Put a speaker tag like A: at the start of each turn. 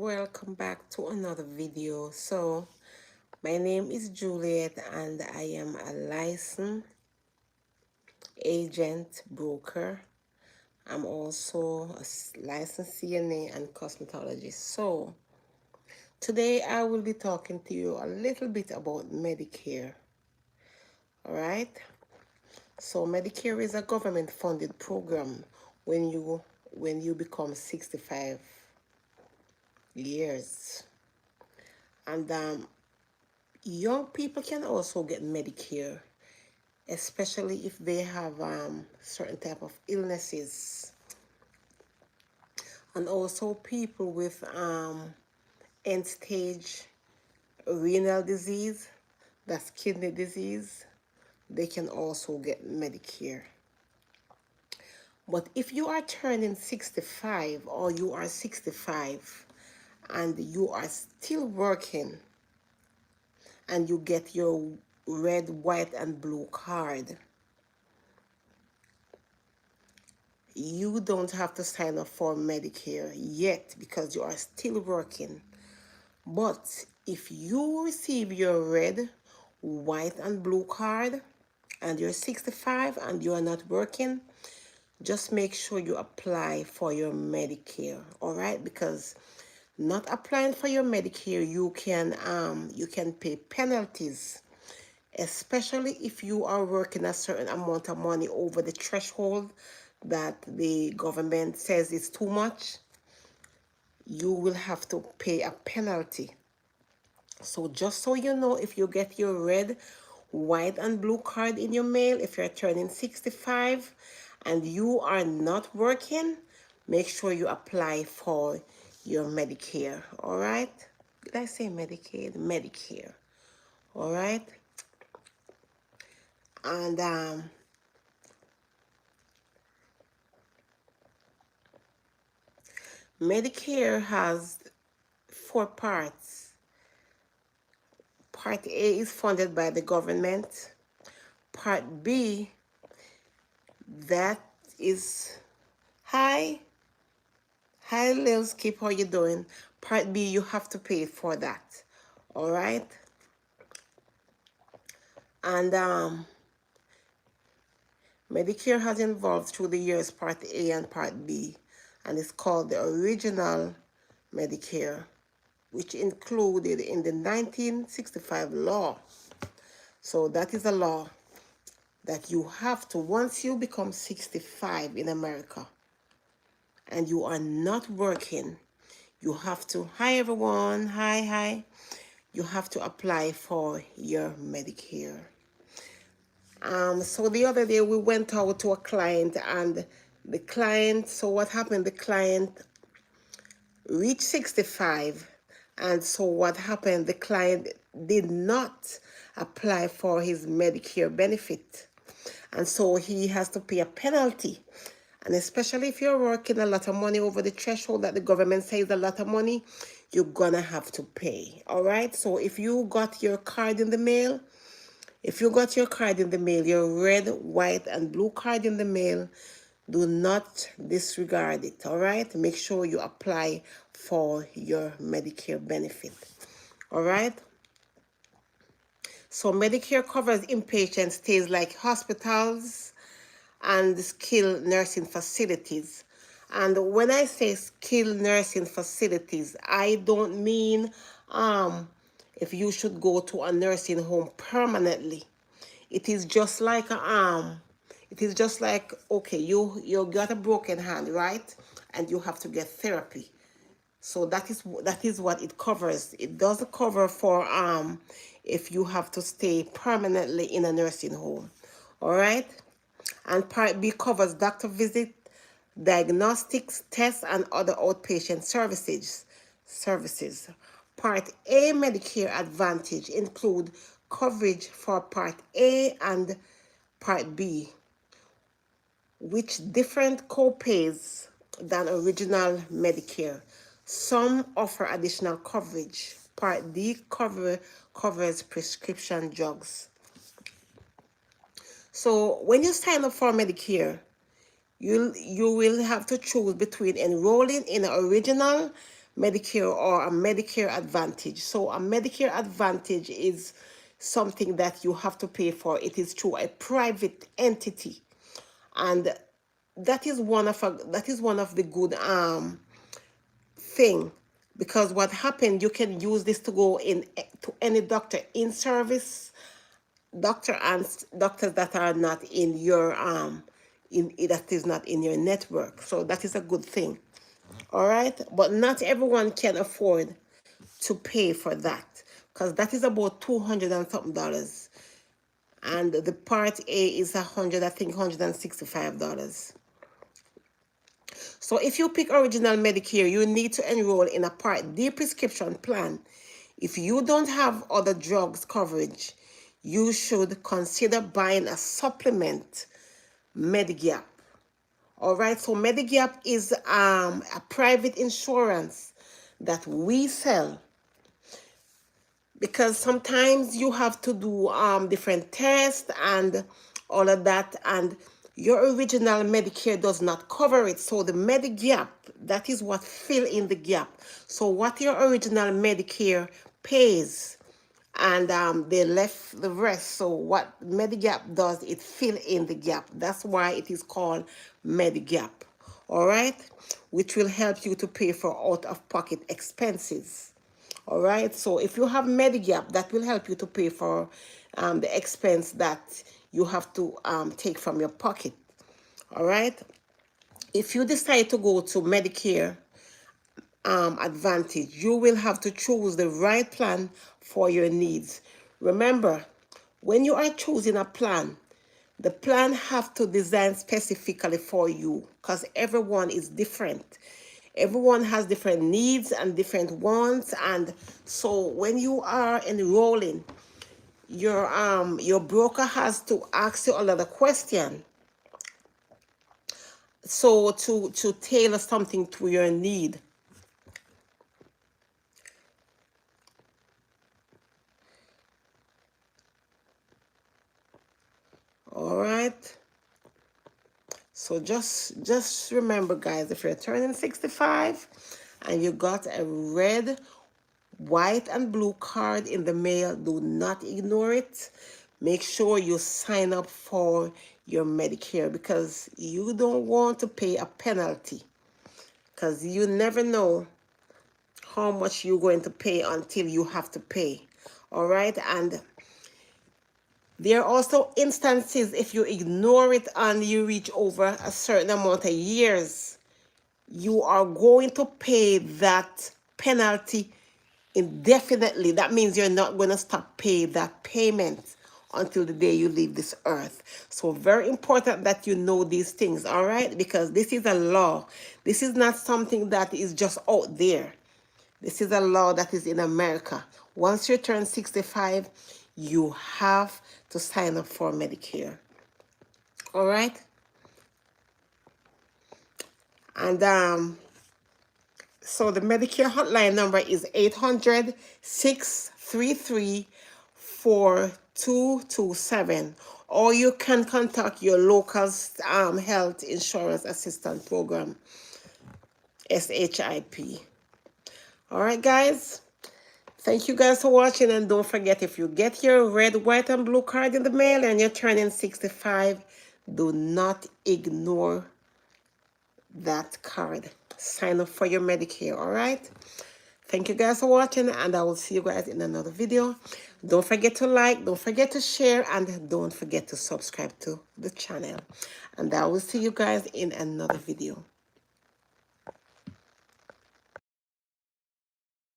A: welcome back to another video. So my name is Juliet and I am a licensed agent broker. I'm also a licensed CNA and cosmetologist. So today I will be talking to you a little bit about Medicare. All right, so Medicare is a government funded program when you become 65 years. And young people can also get Medicare, especially if they have certain type of illnesses, and also people with end stage renal disease, that's kidney disease, they can also get Medicare. But if you are turning 65 or you are 65 and you are still working and you get your red, white, and blue card, you don't have to sign up for Medicare yet because you are still working. But if you receive your red, white, and blue card and you're 65 and you are not working, just make sure you apply for your Medicare, all right? Because not applying for your Medicare, you can pay penalties, especially if you are working a certain amount of money over the threshold that the government says is too much. You will have to pay a penalty. So just so you know, if you get your red, white, and blue card in your mail, if you're turning 65 and you are not working, make sure you apply for your Medicare, all right? Did I say Medicaid? Medicare, all right? And Medicare has 4 parts. Part A is funded by the government. Part B, that is hi Lil Skip, how you doing? Part B, you have to pay for that, all right? And Medicare has evolved through the years, Part A and Part B, and it's called the original Medicare, which included in the 1965 law. So that is a law that you have to, once you become 65 in America and you are not working, you have to, hi everyone, hi, you have to apply for your Medicare. So the other day we went out to a client and the client, so what happened, the client reached 65, and so what happened, the client did not apply for his Medicare benefit, and so he has to pay a penalty. And especially if you're working a lot of money over the threshold that the government says a lot of money, you're gonna have to pay, all right? So if you got your card in the mail, your red, white, and blue card in the mail, do not disregard it, all right? Make sure you apply for your Medicare benefit, all right? So Medicare covers inpatient stays like hospitals and skilled nursing facilities. And when I say skilled nursing facilities, I don't mean if you should go to a nursing home permanently. It is just like okay, you got a broken hand, right? And you have to get therapy. So that is what it covers. It doesn't cover for if you have to stay permanently in a nursing home. All right? And Part B covers doctor visit, diagnostics, tests, and other outpatient services. Part A Medicare Advantage include coverage for Part A and Part B, which different co-pays than original Medicare. Some offer additional coverage. Part D covers prescription drugs. So when you sign up for Medicare, you will have to choose between enrolling in an original Medicare or a Medicare Advantage. So a Medicare Advantage is something that you have to pay for. It is through a private entity, and that is one of the good thing, because what happened, you can use this to go in to any doctor in service, doctors that are not in your that is not in your network. So that is a good thing. All right, but not everyone can afford to pay for that, because that is about 200 and something dollars, and the part A is 100, I think $165. So if you pick original Medicare, you need to enroll in a Part D prescription plan. If you don't have other drugs coverage, you should consider buying a supplement, Medigap. All right, so Medigap is a private insurance that we sell, because sometimes you have to do different tests and all of that, and your original Medicare does not cover it. So the Medigap, that is what fill in the gap. So what your original Medicare pays, and they left the rest. So what Medigap does, it fill in the gap. That's why it is called Medigap. All right, which will help you to pay for out-of-pocket expenses. All right, so if you have Medigap, that will help you to pay for the expense that you have to take from your pocket. All right, if you decide to go to Medicare Advantage, you will have to choose the right plan for your needs. Remember, when you are choosing a plan, the plan have to design specifically for you, because everyone is different. Everyone has different needs and different wants, and so when you are enrolling, your broker has to ask you a lot of questions, so to tailor something to your need. All right. So just remember, guys, if you're turning 65 and you got a red, white, and blue card in the mail, do not ignore it. Make sure you sign up for your Medicare, because you don't want to pay a penalty, because you never know how much you're going to pay until you have to pay. All right, and there are also instances, if you ignore it and you reach over a certain amount of years, you are going to pay that penalty indefinitely. That means you're not going to stop paying that payment until the day you leave this earth. So very important that you know these things, all right? Because this is a law. This is not something that is just out there. This is a law that is in America. Once you turn 65, you have to sign up for Medicare. All right? And so the Medicare hotline number is 800-633-4227. Or you can contact your local health insurance assistance program, SHIP. All right, guys. Thank you guys for watching, and don't forget, if you get your red, white, and blue card in the mail and you're turning 65, do not ignore that card. Sign up for your Medicare, all right? Thank you guys for watching, and I will see you guys in another video. Don't forget to like, don't forget to share, and don't forget to subscribe to the channel. And I will see you guys in another video.